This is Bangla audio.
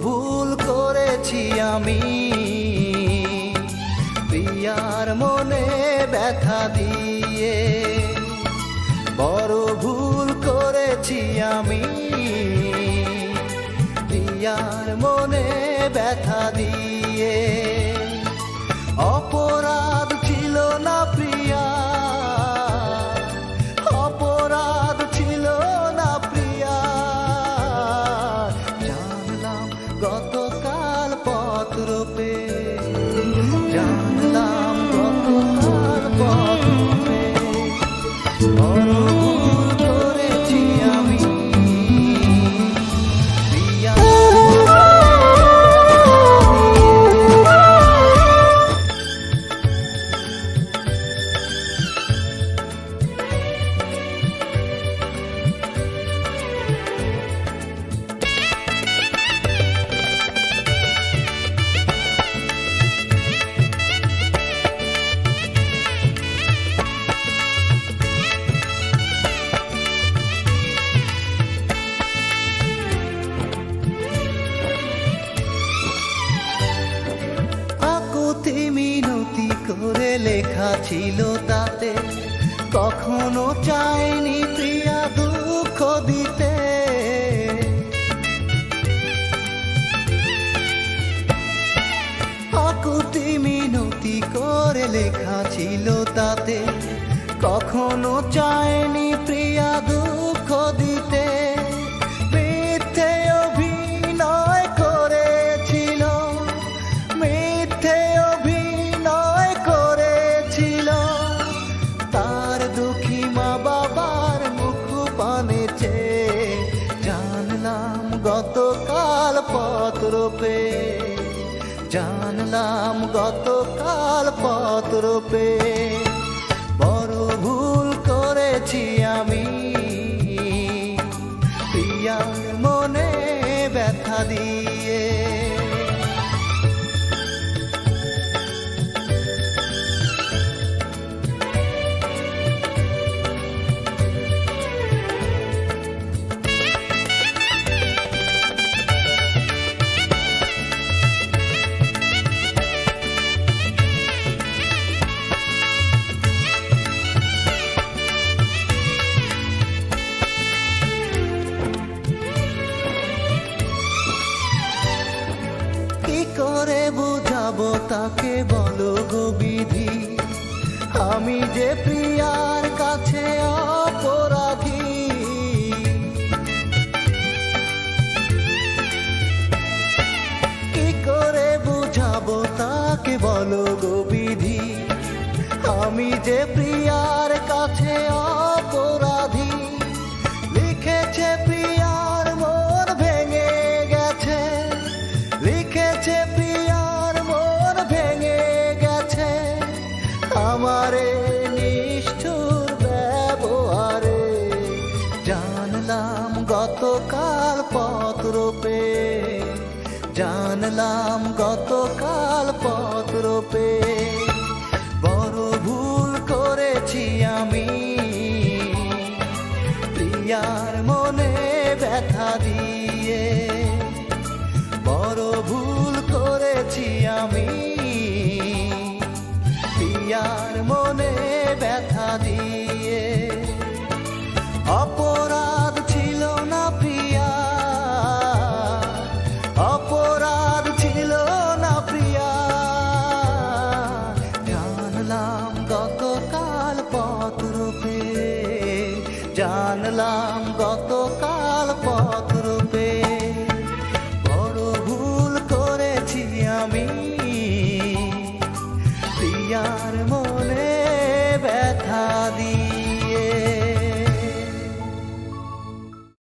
ভুল করেছি আমি প্রিয়ার মনে ব্যথা দিয়ে, বড় ভুল করেছি আমি প্রিয়ার মনে ব্যথা দিয়ে। অপরাধ ছিল না প্রিয়া, অপরাধ ছিল না প্রিয়া, জানলাম গতকাল পত্র পে, জানলাম গতকাল পত্র পে, বড় ভুল করেছি আমি প্রিয়া। মিনতি করে লেখা ছিল তাতে, কখনো চাইনি প্রিয়া দুঃখ দিতে। আকুতি মিনতি করে লেখা ছিল তাতে, কখনো চাইনি প্রিয়া দুঃখ দিতে। মিথ্যে অভিনয় করেছিল, মিথ্যে অভিনয় করেছিল, তার দুঃখী মা বাবার মুখ পানে চেয়ে, জানলাম গতকাল পত্র পে, জানলাম গতকাল পত্র পে, বড় ভুল করেছি আমি প্রিয়ার মনে ব্যথা দিয়ে। কি করে বুঝাবো তাকে বলো গো বিধি, আমি যে প্রিয়ার কাছে অপরাধী। কি করে বুঝাবো তাকে বলো গো বিধি, আমি যে প্রিয়ার কাছে অপরাধী। লিখেছে প্রিয়ার মন ভেঙে গেছে, লিখেছে প্রিয়ার মন ভেঙে গেছে, আমারে নিষ্ঠুর ব্যবহারে, জানলাম গতকাল পত্র পে, জানলাম গতকাল পত্র পে, বড় ভুল করেছি আমি প্রিয়ার মনে ব্যথা দিয়ে। বড় ভুল করেছি আমি প্রিয়ার মনে ব্যথা দিয়ে। অপরাধ ছিল না প্রিয়া, অপরাধ ছিল না প্রিয়া, জানলাম গতকাল পত্র পে, জানলাম গতকাল পত্র পে, বড় ভুল করেছি আমি প্রিয়া।